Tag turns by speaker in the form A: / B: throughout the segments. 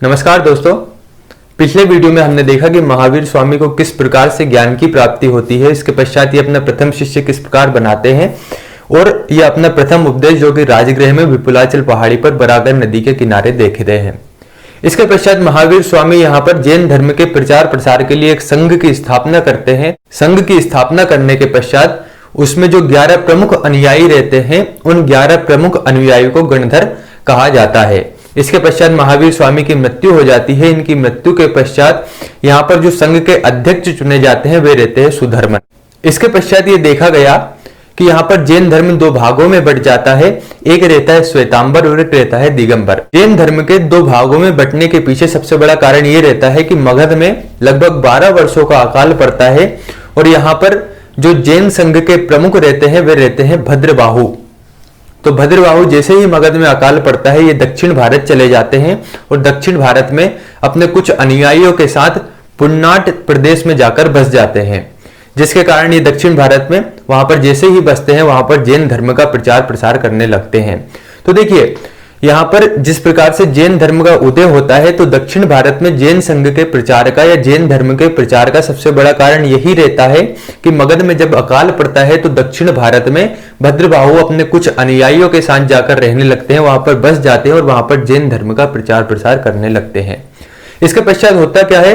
A: नमस्कार दोस्तों, पिछले वीडियो में हमने देखा कि महावीर स्वामी को किस प्रकार से ज्ञान की प्राप्ति होती है। इसके पश्चात ये अपना प्रथम शिष्य किस प्रकार बनाते हैं और ये अपना प्रथम उपदेश जो कि राजगृह में विपुलाचल पहाड़ी पर बरागर नदी के किनारे देखे हैं। इसके पश्चात महावीर स्वामी यहाँ पर जैन धर्म के प्रचार प्रसार के लिए एक संघ की स्थापना करते हैं। संघ की स्थापना करने के पश्चात उसमें जो 11 प्रमुख अनुयायी रहते हैं, उन 11 प्रमुख अनुयायियों को गणधर कहा जाता है। इसके पश्चात महावीर स्वामी की मृत्यु हो जाती है। इनकी मृत्यु के पश्चात यहाँ पर जो संघ के अध्यक्ष चुने जाते हैं वे रहते हैं सुधर्मन। इसके पश्चात ये देखा गया कि यहाँ पर जैन धर्म दो भागों में बंट जाता है। एक रहता है श्वेतांबर और एक रहता है दिगंबर। जैन धर्म के दो भागों में बंटने के पीछे सबसे बड़ा कारण ये रहता है कि मगध में लगभग 12 वर्षों का अकाल पड़ता है और यहाँ पर जो जैन संघ के प्रमुख रहते हैं वे रहते हैं भद्रबाहु। तो भद्रबाहु जैसे ही मगध में अकाल पड़ता है ये दक्षिण भारत चले जाते हैं और दक्षिण भारत में अपने कुछ अनुयायियों के साथ पुन्नाट प्रदेश में जाकर बस जाते हैं, जिसके कारण ये दक्षिण भारत में वहां पर जैसे ही बसते हैं वहां पर जैन धर्म का प्रचार प्रसार करने लगते हैं। तो देखिए यहाँ पर जिस प्रकार से जैन धर्म का उदय होता है तो दक्षिण भारत में जैन संघ के प्रचार का या जैन धर्म के प्रचार का सबसे बड़ा कारण यही रहता है कि मगध में जब अकाल पड़ता है तो दक्षिण भारत में भद्रबाहु अपने कुछ अनुयायियों के साथ जाकर रहने लगते हैं, वहां पर बस जाते हैं और वहां पर जैन धर्म का प्रचार प्रसार करने लगते हैं। इसके पश्चात होता क्या है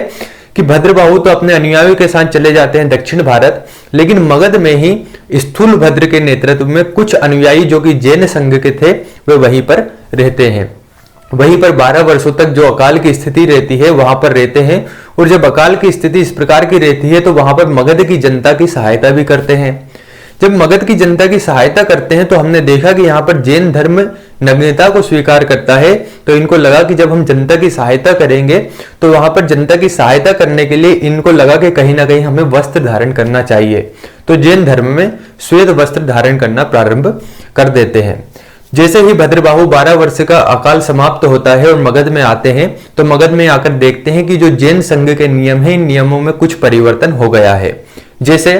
A: कि भद्रबाहु तो अपने अनुयायियों के साथ चले जाते हैं दक्षिण भारत, लेकिन मगध में ही स्थूल भद्र के नेतृत्व में कुछ अनुयायी जो कि जैन संघ के थे वे वहीं पर रहते हैं। वहीं पर 12 वर्षों तक जो अकाल की स्थिति रहती है वहां पर रहते हैं और जब अकाल की स्थिति इस प्रकार की रहती है तो वहां पर मगध की जनता की सहायता भी करते हैं। जब मगध की जनता की सहायता करते हैं तो हमने देखा कि यहाँ पर जैन धर्म नग्नता को स्वीकार करता है, तो इनको लगा कि जब हम जनता की सहायता करेंगे तो वहां पर जनता की सहायता करने के लिए इनको लगा कि कहीं ना कहीं हमें वस्त्र धारण करना चाहिए। तो जैन धर्म में श्वेत वस्त्र धारण करना प्रारंभ कर देते हैं। जैसे ही भद्रबाहु 12 वर्ष का अकाल समाप्त होता है और मगध में आते हैं तो मगध में आकर देखते हैं कि जो जैन संघ के नियम है इन नियमों में कुछ परिवर्तन हो गया है। जैसे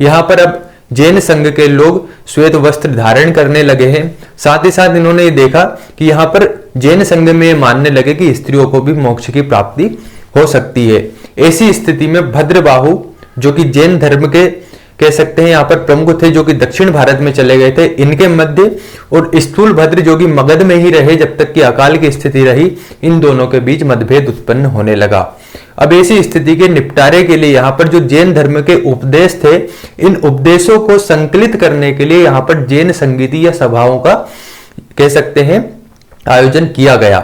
A: यहाँ पर अब जैन संघ के लोग श्वेत वस्त्र धारण करने लगे हैं। साथ ही साथ इन्होंने ये देखा कि यहाँ पर जैन संघ में मानने लगे कि स्त्रियों को भी मोक्ष की प्राप्ति हो सकती है। ऐसी स्थिति में भद्रबाहु जो कि जैन धर्म के कह सकते हैं यहाँ पर प्रमुख थे, जो कि दक्षिण भारत में चले गए थे, इनके मध्य और स्थूल भद्र जो कि मगध में ही रहे जब तक कि अकाल की स्थिति रही, इन दोनों के बीच मतभेद उत्पन्न होने लगा। अब ऐसी स्थिति के निपटारे के लिए यहाँ पर जो जैन धर्म के उपदेश थे, इन उपदेशों को संकलित करने के लिए यहाँ पर जैन संगीति या सभाओं का कह सकते हैं आयोजन किया गया।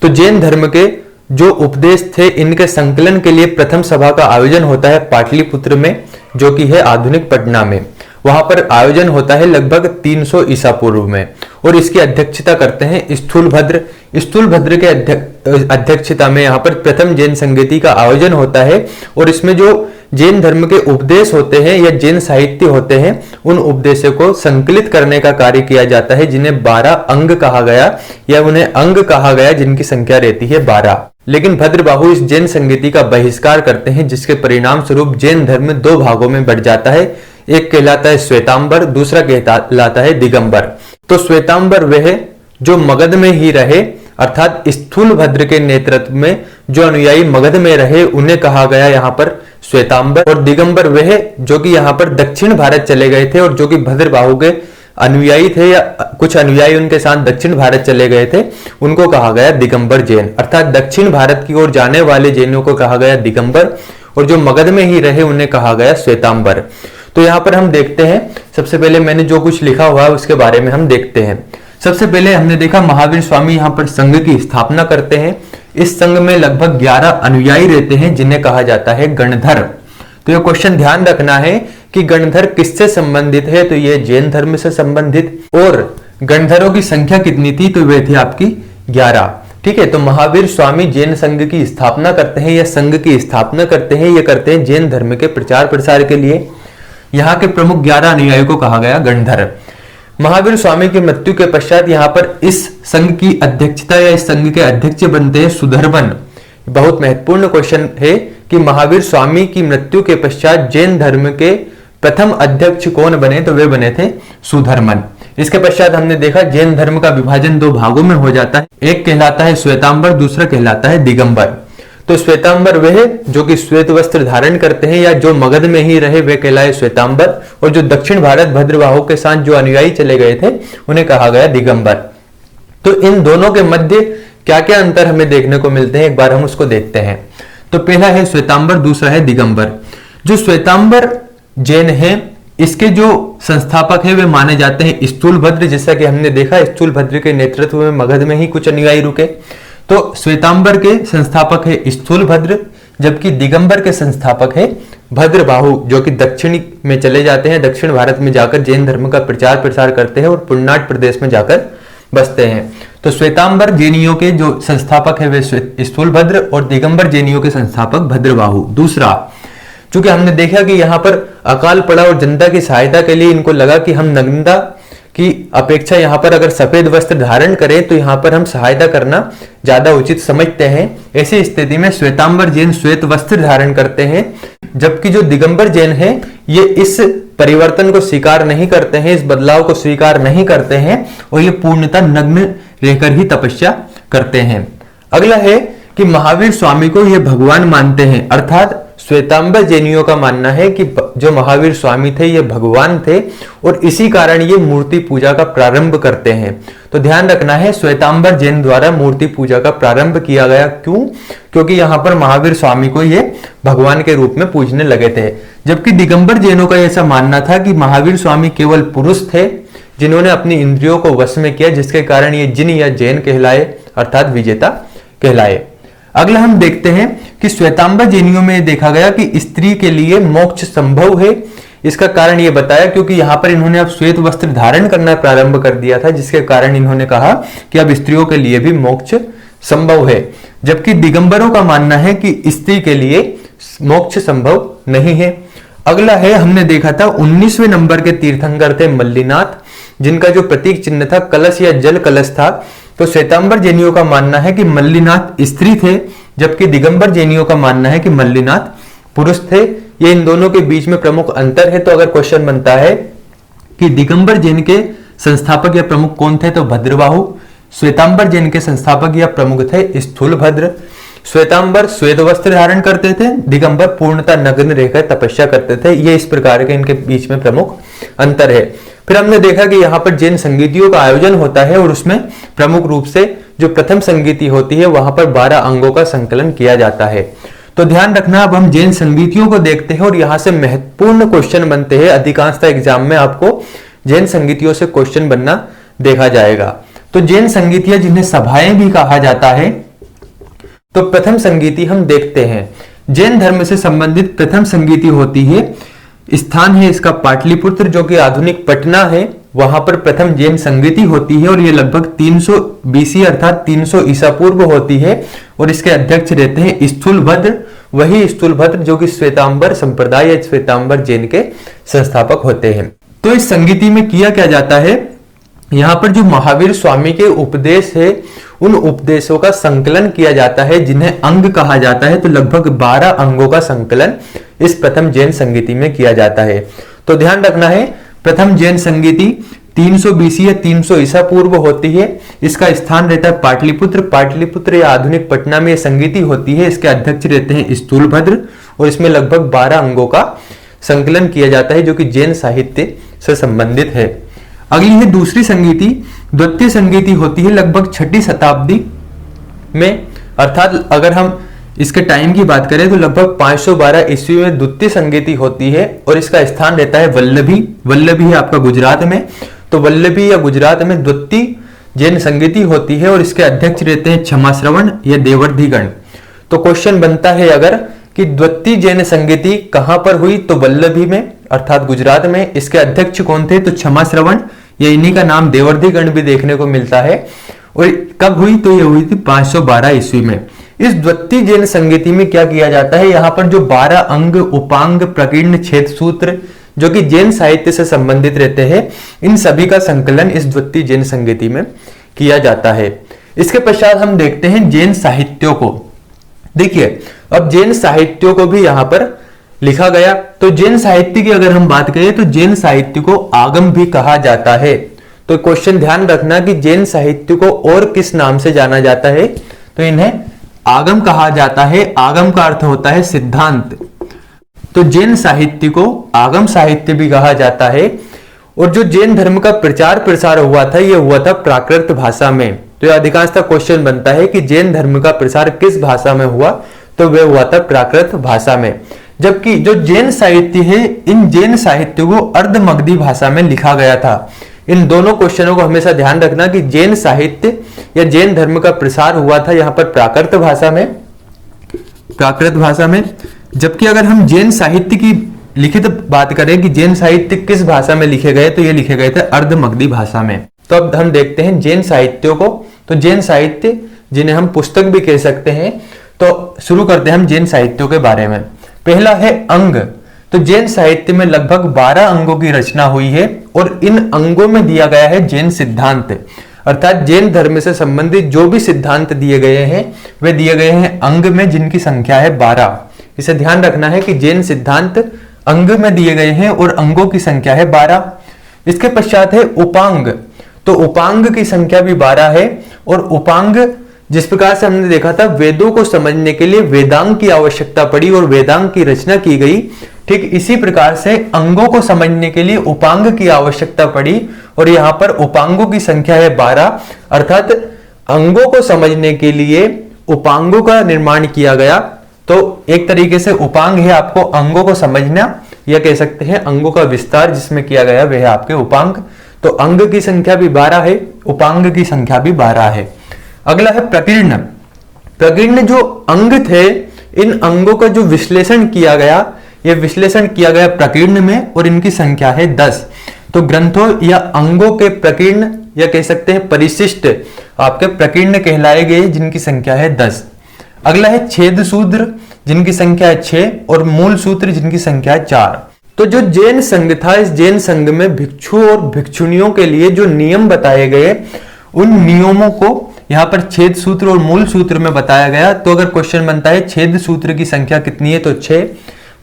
A: तो जैन धर्म के जो उपदेश थे इनके संकलन के लिए प्रथम सभा का आयोजन होता है पाटलिपुत्र में, जो कि है आधुनिक पटना में। वहां पर आयोजन होता है लगभग 300 ईसा पूर्व में और इसकी अध्यक्षता करते हैं स्थूल भद्र। स्थूल भद्र के अध्यक्षता में यहाँ पर प्रथम जैन संगीति का आयोजन होता है और इसमें जो जैन धर्म के उपदेश होते हैं या जैन साहित्य होते हैं उन उपदेशों को संकलित करने का कार्य किया जाता है, जिन्हें 12 अंग कहा गया या उन्हें अंग कहा गया, जिनकी संख्या रहती है 12। लेकिन भद्रबाहु इस जैन संगीति का बहिष्कार करते हैं, जिसके परिणाम स्वरूप जैन धर्म दो भागों में बढ़ जाता है। एक कहलाता है श्वेतांबर, दूसरा कहलाता है दिगंबर। तो श्वेतांबर वह जो मगध में ही रहे अर्थात स्थूल भद्र के नेतृत्व में जो अनुयायी मगध में रहे उन्हें कहा गया यहाँ पर श्वेतांबर, और दिगंबर वह जो कि यहाँ पर दक्षिण भारत चले गए थे और जो कि भद्रबाहु के अनुयायी थे या कुछ अनुयायी उनके साथ दक्षिण भारत चले गए थे, उनको कहा गया दिगंबर जैन। अर्थात दक्षिण भारत की ओर जाने वाले जैनों को कहा गया दिगंबर और जो मगध में ही रहे उन्हें कहा गया श्वेतांबर। तो यहाँ पर हम देखते हैं, सबसे पहले मैंने जो कुछ लिखा हुआ है उसके बारे में हम देखते हैं। सबसे पहले हमने देखा महावीर स्वामी यहाँ पर संघ की स्थापना करते हैं। इस संघ में लगभग 11 अनुयायी रहते हैं जिन्हें कहा जाता है गणधर। तो यह क्वेश्चन ध्यान रखना है कि गणधर किससे संबंधित है, तो ये जैन धर्म से संबंधित। और गणधरों की संख्या कितनी थी, तो वे थी आपकी 11। ठीक है, तो महावीर स्वामी जैन संघ की स्थापना करते हैं या संघ की स्थापना करते हैं, ये करते हैं जैन धर्म के प्रचार प्रसार के लिए। यहाँ के प्रमुख 11 अनुयायियों को कहा गया गणधर। महावीर स्वामी की मृत्यु के पश्चात यहाँ पर इस संघ की अध्यक्षता या इस संघ के अध्यक्ष बनते हैं सुधर्मन। बहुत महत्वपूर्ण क्वेश्चन है कि महावीर स्वामी की मृत्यु के पश्चात जैन धर्म के प्रथम अध्यक्ष कौन बने, तो वे बने थे सुधर्मन। इसके पश्चात हमने देखा जैन धर्म का विभाजन दो भागों में हो जाता है, एक कहलाता है श्वेतांबर, दूसरा कहलाता है दिगंबर। तो श्वेतांबर वे जो कि श्वेत वस्त्र धारण करते हैं या जो मगध में ही रहे वे कहलाए श्वेतांबर, और जो दक्षिण भारत भद्रबाहु के साथ जो अनुयायी चले गए थे उन्हें कहा गया दिगंबर। तो इन दोनों के मध्य क्या क्या अंतर हमें देखने को मिलते हैं, एक बार हम उसको देखते हैं। तो पहला है श्वेतांबर, दूसरा है दिगंबर। जो श्वेतांबर जैन है इसके जो संस्थापक है वे माने जाते हैं स्थूलभद्र, जैसा कि हमने देखा स्थूलभद्र के नेतृत्व में मगध में ही कुछ अनुयायी रुके। तो श्वेतांबर के संस्थापक है स्थूलभद्र, जबकि दिगंबर के संस्थापक है भद्रबाहु, जो कि दक्षिणी में चले जाते हैं, दक्षिण भारत में जाकर जैन धर्म का प्रचार प्रसार करते हैं और पुण्नाट प्रदेश में जाकर बसते हैं। तो श्वेतांबर जैनियों के जो संस्थापक है वे स्थूलभद्र और दिगंबर जैनियों के संस्थापक भद्रबाहु। दूसरा, चूंकि हमने देखा कि यहाँ पर अकाल पड़ा और जनता की सहायता के लिए इनको लगा कि हम नग्नता की अपेक्षा यहाँ पर अगर सफेद वस्त्र धारण करें तो यहाँ पर हम सहायता करना ज्यादा उचित समझते हैं। ऐसी स्थिति में श्वेतांबर जैन श्वेत वस्त्र धारण करते हैं, जबकि जो दिगंबर जैन है ये इस परिवर्तन को स्वीकार नहीं करते हैं, इस बदलाव को स्वीकार नहीं करते हैं और ये पूर्णतः नग्न रहकर ही तपस्या करते हैं। अगला है कि महावीर स्वामी को ये भगवान मानते हैं, अर्थात श्वेतांबर जैनियों का मानना है कि जो महावीर स्वामी थे ये भगवान थे और इसी कारण ये मूर्ति पूजा का प्रारंभ करते हैं। तो ध्यान रखना है श्वेतांबर जैन द्वारा मूर्ति पूजा का प्रारंभ किया गया। क्यों? क्योंकि यहाँ पर महावीर स्वामी को ये भगवान के रूप में पूजने लगे थे, जबकि दिगंबर जैनों का ऐसा मानना था कि महावीर स्वामी केवल पुरुष थे जिन्होंने अपनी इंद्रियों को वश में किया, जिसके कारण ये जिन या जैन कहलाए, अर्थात विजेता कहलाए। अगला हम देखते हैं कि श्वेतांबर जैनियों में देखा गया कि स्त्री के लिए मोक्ष संभव है। इसका कारण ये बताया क्योंकि यहाँ पर इन्होंने अब श्वेत वस्त्र धारण करना प्रारंभ कर दिया था, जिसके कारण इन्होंने कहा कि अब स्त्रियों के लिए भी मोक्ष संभव है, जबकि दिगंबरों का मानना है कि स्त्री के लिए मोक्ष संभव नहीं है। अगला है, हमने देखा था 19वें नंबर के तीर्थंकर थे मल्लिनाथ, जिनका जो प्रतीक चिन्ह था कलश या जल कलश था। तो श्वेतांबर जैनियों का मानना है कि मल्लिनाथ स्त्री थे, जबकि दिगंबर जैनियों का मानना है कि मल्लिनाथ पुरुष थे। ये इन दोनों के बीच में प्रमुख अंतर है। तो अगर क्वेश्चन बनता है कि दिगंबर जैन के संस्थापक या प्रमुख कौन थे, तो भद्रबाहु। श्वेतांबर जैन के संस्थापक या प्रमुख थे स्थूलभद्र। श्वेतांबर श्वेत वस्त्र धारण करते थे, दिगंबर पूर्णतः नग्न रहकर तपस्या करते थे। ये इस प्रकार के इनके बीच में प्रमुख अंतर है। फिर हमने देखा कि यहाँ पर जैन संगीतियों का आयोजन होता है और उसमें प्रमुख रूप से जो प्रथम संगीति होती है वहां पर 12 अंगों का संकलन किया जाता है। तो ध्यान रखना, अब हम जैन संगीतियों को देखते हैं और यहाँ से महत्वपूर्ण क्वेश्चन बनते हैं। अधिकांशतः एग्जाम में आपको जैन संगीतियों से क्वेश्चन बनना देखा जाएगा। तो जैन संगीतियां जिन्हें सभाएं भी कहा जाता है, तो प्रथम संगीति हम देखते हैं। जैन धर्म से संबंधित प्रथम संगीति होती है, स्थान है इसका पाटलिपुत्र जो कि आधुनिक पटना है, वहां पर प्रथम जैन संगीति होती है और ये लगभग 300 BC अर्थात 300 ईसा पूर्व होती है और इसके अध्यक्ष रहते हैं स्थूलभद्र, वही स्थूलभद्र जो कि श्वेतांबर संप्रदाय या श्वेतांबर जैन के संस्थापक होते हैं। तो इस संगीति में किया क्या जाता है, यहाँ पर जो महावीर स्वामी के उपदेश है उन उपदेशों का संकलन किया जाता है, जिन्हें अंग कहा जाता है। तो लगभग 12 अंगों का संकलन इस प्रथम जैन संगीति में किया जाता है। तो ध्यान रखना है, प्रथम जैन संगीति 300 BC या 300 ईसा पूर्व होती है। इसका स्थान रहता है पाटलिपुत्र। पाटलिपुत्र या आधुनिक पटना में संगीति होती है। इसके अध्यक्ष रहते हैं स्थूलभद्र और इसमें लगभग 12 अंगों का संकलन किया जाता है जो कि जैन साहित्य से संबंधित है। अगली है दूसरी संगीति। द्वितीय संगीति होती है लगभग 6ठी शताब्दी में, अर्थात अगर हम इसके टाइम की बात करें तो लगभग 512 ईस्वी में द्वितीय संगीति होती है और इसका स्थान रहता है वल्लभी। वल्लभी है आपका गुजरात में। तो वल्लभी या गुजरात में द्वितीय जैन संगीति होती है और इसके अध्यक्ष रहते हैं क्षमाश्रवण या देवर्धिगण। तो क्वेश्चन बनता है अगर कि द्वितीय जैन संगीति कहां पर हुई, तो वल्लभी में अर्थात गुजरात में। इसके अध्यक्ष कौन थे, तो क्षमाश्रवण या इन्हीं का नाम देवर्धिगण भी देखने को मिलता है। और कब हुई, तो ये हुई थी 512 ईस्वी में। इस द्वितीय जैन संगीति में क्या किया जाता है, यहाँ पर जो 12 अंग, उपांग, प्रकीर्ण, छेद सूत्र जो कि जैन साहित्य से संबंधित रहते हैं, इन सभी का संकलन इस द्वितीय जैन संगीति में किया जाता है। इसके पश्चात हम देखते हैं जैन साहित्यों को। देखिए, अब जैन साहित्यों को भी यहाँ पर लिखा गया। तो जैन साहित्य की अगर हम बात करें तो जैन साहित्य को आगम भी कहा जाता है। तो क्वेश्चन ध्यान रखना कि जैन साहित्य को और किस नाम से जाना जाता है, तो इन्हें आगम कहा जाता है। आगम का अर्थ होता है सिद्धांत। तो जैन साहित्य को आगम साहित्य भी कहा जाता है। और जो जैन धर्म का प्रचार प्रसार हुआ था, यह हुआ था प्राकृत भाषा में। तो यह अधिकांशतः क्वेश्चन बनता है कि जैन धर्म का प्रसार किस भाषा में हुआ, तो वह हुआ था प्राकृत भाषा में। जबकि जो जैन साहित्य है, इन जैन साहित्य को अर्धमगधी भाषा में लिखा गया था। इन दोनों क्वेश्चनों को हमेशा ध्यान रखना कि जैन साहित्य या जैन धर्म का प्रसार हुआ था यहाँ पर प्राकृत भाषा में। जबकि अगर हम जैन साहित्य की लिखित बात करें कि जैन साहित्य किस भाषा में लिखे गए, तो ये लिखे गए थे अर्धमगधी भाषा में। तो अब हम देखते हैं जैन साहित्यों को। तो जैन साहित्य जिन्हें हम पुस्तक भी कह सकते हैं, तो शुरू करते हैं हम जैन साहित्यों के बारे में। पहला है अंग। तो जैन साहित्य में लगभग 12 अंगों की रचना हुई है और इन अंगों में दिया गया है जैन सिद्धांत, अर्थात जैन धर्म से संबंधित जो भी सिद्धांत दिए गए हैं वे दिए गए हैं अंग में, जिनकी संख्या है 12। इसे ध्यान रखना है कि जैन सिद्धांत अंग में दिए गए हैं और अंगों की संख्या है 12। इसके पश्चात है उपांग। तो उपांग की संख्या भी 12 है। और उपांग जिस प्रकार से हमने देखा था वेदों को समझने के लिए वेदांग की आवश्यकता पड़ी और वेदांग की रचना की गई, ठीक इसी प्रकार से अंगों को समझने के लिए उपांग की आवश्यकता पड़ी और यहाँ पर उपांगों की संख्या है 12, अर्थात अंगों को समझने के लिए उपांगों का निर्माण किया गया। तो एक तरीके से उपांग है आपको अंगों को समझना, या कह सकते हैं अंगों का विस्तार जिसमें किया गया वह है आपके उपांग। तो अंग की संख्या भी 12 है, उपांग की संख्या भी 12 है। अगला है प्रकीर्ण। प्रकीर्ण जो अंग थे, इन अंगों का जो विश्लेषण किया गया, यह विश्लेषण किया गया प्रकीर्ण में और इनकी संख्या है 10। तो ग्रंथों या अंगों के प्रकीर्ण या कह सकते हैं परिशिष्ट आपके प्रकीर्ण कहलाए गए, जिनकी संख्या है 10। अगला है छेद सूत्र, जिनकी संख्या है 6 और मूल सूत्र जिनकी संख्या है 4। तो जो जैन संघ था, इस जैन संघ में भिक्षु और भिक्षुणियों के लिए जो नियम बताए गए, उन नियमों को यहाँ पर छेद सूत्र और मूल सूत्र में बताया गया। तो अगर क्वेश्चन बनता है छेद सूत्र की संख्या कितनी है, तो 6,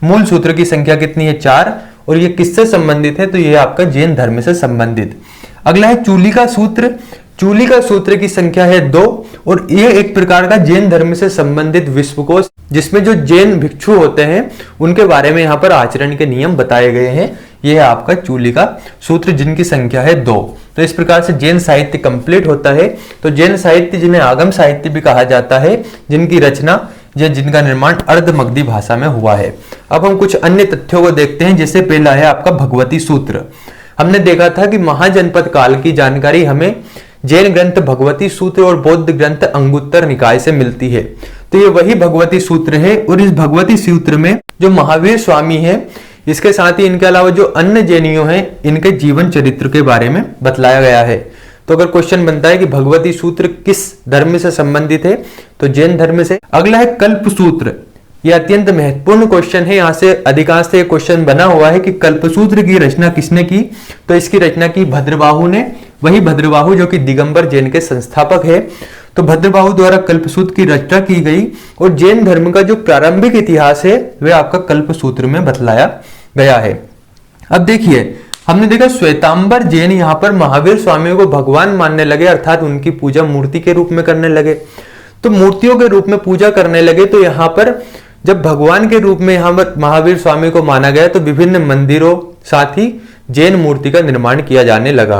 A: मूल सूत्र की संख्या कितनी है, 4, और ये किससे संबंधित है, तो ये आपका जैन धर्म से संबंधित। अगला है चूली का सूत्र। चूली का सूत्र की संख्या है 2 और ये एक प्रकार का जैन धर्म से संबंधित विश्वकोश, जिसमें जो जैन भिक्षु होते हैं उनके बारे में यहाँ पर आचरण के नियम बताए गए हैं। यह है आपका चूली का सूत्र, जिनकी संख्या है 2। तो इस प्रकार से जैन साहित्य कंप्लीट होता है। तो जैन साहित्य जिन्हें आगम साहित्य भी कहा जाता है, जिनकी रचना या जिनका निर्माण अर्धमगधी भाषा में हुआ है। अब हम कुछ अन्य तथ्यों को देखते हैं। जैसे पहला है आपका भगवती सूत्र। हमने देखा था कि महाजनपद काल की जानकारी हमें जैन ग्रंथ भगवती सूत्र और बौद्ध ग्रंथ अंगुत्तर निकाय से मिलती है। तो ये वही भगवती सूत्र है और इस भगवती सूत्र में जो महावीर स्वामी है, इसके साथ ही इनके अलावा जो अन्य जैनियों हैं, इनके जीवन चरित्र के बारे में बतलाया गया है। तो अगर क्वेश्चन बनता है कि भगवती सूत्र किस धर्म से संबंधित है, तो जैन धर्म से। अगला है कल्प सूत्र। यह अत्यंत महत्वपूर्ण क्वेश्चन है। यहाँ से अधिकांश से क्वेश्चन बना हुआ है कि कल्पसूत्र की रचना किसने की, तो इसकी रचना की भद्रबाहु ने। वही भद्रबाहु जो कि दिगंबर जैन के संस्थापक है। तो भद्रबाहु द्वारा कल्पसूत्र की रचना की गई और जैन धर्म का जो प्रारंभिक इतिहास है वह आपका कल्पसूत्र में बतलाया गया है। अब देखिए, हमने देखा श्वेतांबर जैन यहाँ पर महावीर स्वामी को भगवान मानने लगे, अर्थात उनकी पूजा मूर्ति के रूप में करने लगे। तो मूर्तियों के रूप में पूजा करने लगे। तो यहाँ पर जब भगवान के रूप में यहाँ पर महावीर स्वामी को माना गया, तो विभिन्न मंदिरों साथ ही जैन मूर्ति का निर्माण किया जाने लगा।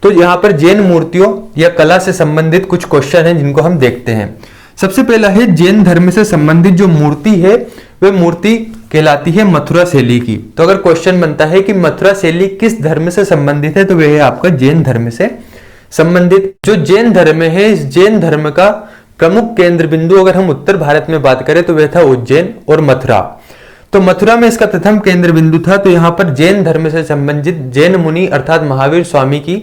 A: तो यहाँ पर जैन मूर्तियों या कला से संबंधित कुछ क्वेश्चन हैं जिनको हम देखते हैं। सबसे पहला है जैन धर्म से संबंधित जो मूर्ति है वह मूर्ति कहलाती है मथुरा शैली की। तो अगर क्वेश्चन बनता है कि मथुरा शैली किस धर्म से संबंधित है, तो वह है आपका जैन धर्म से संबंधित। जो जैन धर्म है, इस जैन धर्म का प्रमुख केंद्र बिंदु अगर हम उत्तर भारत में बात करें तो वह था उज्जैन और मथुरा। तो मथुरा में इसका प्रथम केंद्र बिंदु था। तो यहाँ पर जैन धर्म से संबंधित जैन मुनि अर्थात महावीर स्वामी की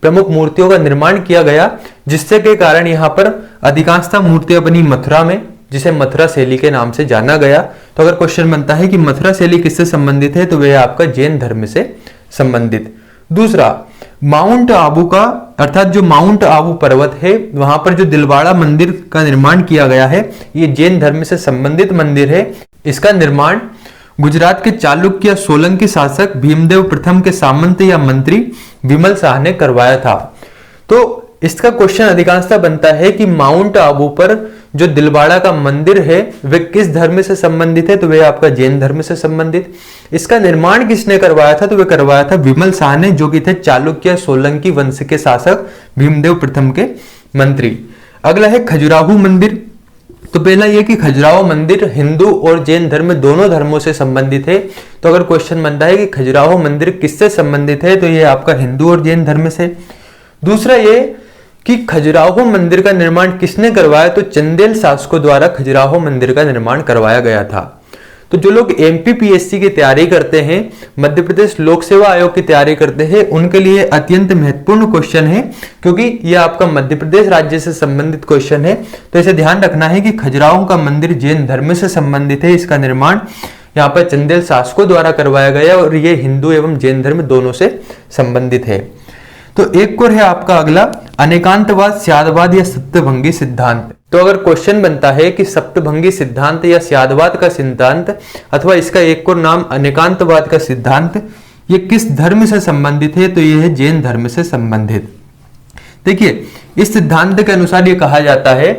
A: प्रमुख मूर्तियों का निर्माण किया गया, जिससे के कारण यहाँ पर अधिकांशतः मूर्तियां बनी मथुरा में, जिसे मथुरा शैली के नाम से जाना गया। तो अगर क्वेश्चन बनता है कि मथुरा शैली किससे संबंधित है, तो वह आपका जैन धर्म से संबंधित। दूसरा, माउंट आबू का अर्थात जो माउंट आबू पर्वत है, वहां पर जो दिलवाड़ा मंदिर का निर्माण किया गया है, ये जैन धर्म से संबंधित मंदिर है। इसका निर्माण गुजरात के चालुक्य या सोलंकी शासक भीमदेव प्रथम के सामंत या मंत्री विमल शाह ने करवाया था। तो इसका क्वेश्चन अधिकांशतः बनता है कि माउंट आबू पर जो दिलवाड़ा का मंदिर है वह किस धर्म से संबंधित है, तो वह आपका जैन धर्म से संबंधित। इसका निर्माण किसने करवाया था, तो वह करवाया था विमल शाह ने, जो कि थे चालुक्य सोलंकी वंश के शासक भीमदेव प्रथम के मंत्री। अगला है खजुराहो मंदिर। तो पहला यह कि खजुराहो मंदिर हिंदू और जैन धर्म दोनों धर्मों से संबंधित है। तो अगर क्वेश्चन बनता है कि खजुराहो मंदिर किससे संबंधित है, तो यह आपका हिंदू और जैन धर्म से। दूसरा ये कि खजुराहो मंदिर का निर्माण किसने करवाया, तो चंदेल शासकों द्वारा खजुराहो मंदिर का निर्माण करवाया गया था। तो जो लोग एमपीपीएससी की तैयारी करते हैं, मध्य प्रदेश लोक सेवा आयोग की तैयारी करते हैं, उनके लिए अत्यंत महत्वपूर्ण क्वेश्चन है, क्योंकि यह आपका मध्य प्रदेश राज्य से संबंधित क्वेश्चन है। तो इसे ध्यान रखना है कि खजुराहो का मंदिर जैन धर्म से संबंधित है। इसका निर्माण यहाँ पर चंदेल शासकों द्वारा करवाया गया और ये हिंदू एवं जैन धर्म दोनों से संबंधित है। तो एक और है आपका अगला अनेकांतवाद, स्यादवाद या सप्तभंगी सिद्धांत। तो अगर क्वेश्चन बनता है कि सप्तभंगी सिद्धांत या स्यादवाद का सिद्धांत अथवा इसका एक और नाम अनेकांतवाद का सिद्धांत, ये किस धर्म से संबंधित है, तो यह है जैन धर्म से संबंधित। देखिए, इस सिद्धांत के अनुसार ये कहा जाता है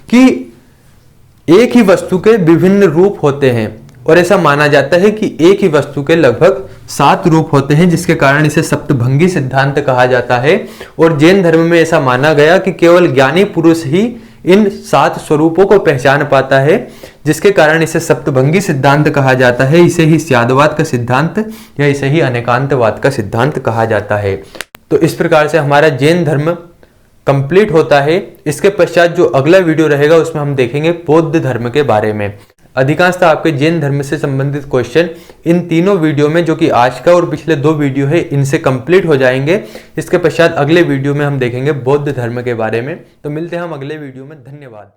A: कि एक ही वस्तु के विभिन्न रूप होते हैं और ऐसा माना जाता है कि एक ही वस्तु के लगभग 7 रूप होते हैं, जिसके कारण इसे सप्तभंगी सिद्धांत कहा जाता है। और जैन धर्म में ऐसा माना गया कि केवल ज्ञानी पुरुष ही इन 7 स्वरूपों को पहचान पाता है, जिसके कारण इसे सप्तभंगी सिद्धांत कहा जाता है। इसे ही स्यादवाद का सिद्धांत या इसे ही अनेकांतवाद का सिद्धांत कहा जाता है। तो इस प्रकार से हमारा जैन धर्म कंप्लीट होता है। इसके पश्चात जो अगला वीडियो रहेगा उसमें हम देखेंगे बौद्ध धर्म के बारे में। अधिकांशतः आपके जैन धर्म से संबंधित क्वेश्चन इन तीनों वीडियो में, जो कि आज का और पिछले 2 वीडियो है, इनसे कंप्लीट हो जाएंगे। इसके पश्चात अगले वीडियो में हम देखेंगे बौद्ध धर्म के बारे में। तो मिलते हैं हम अगले वीडियो में। धन्यवाद।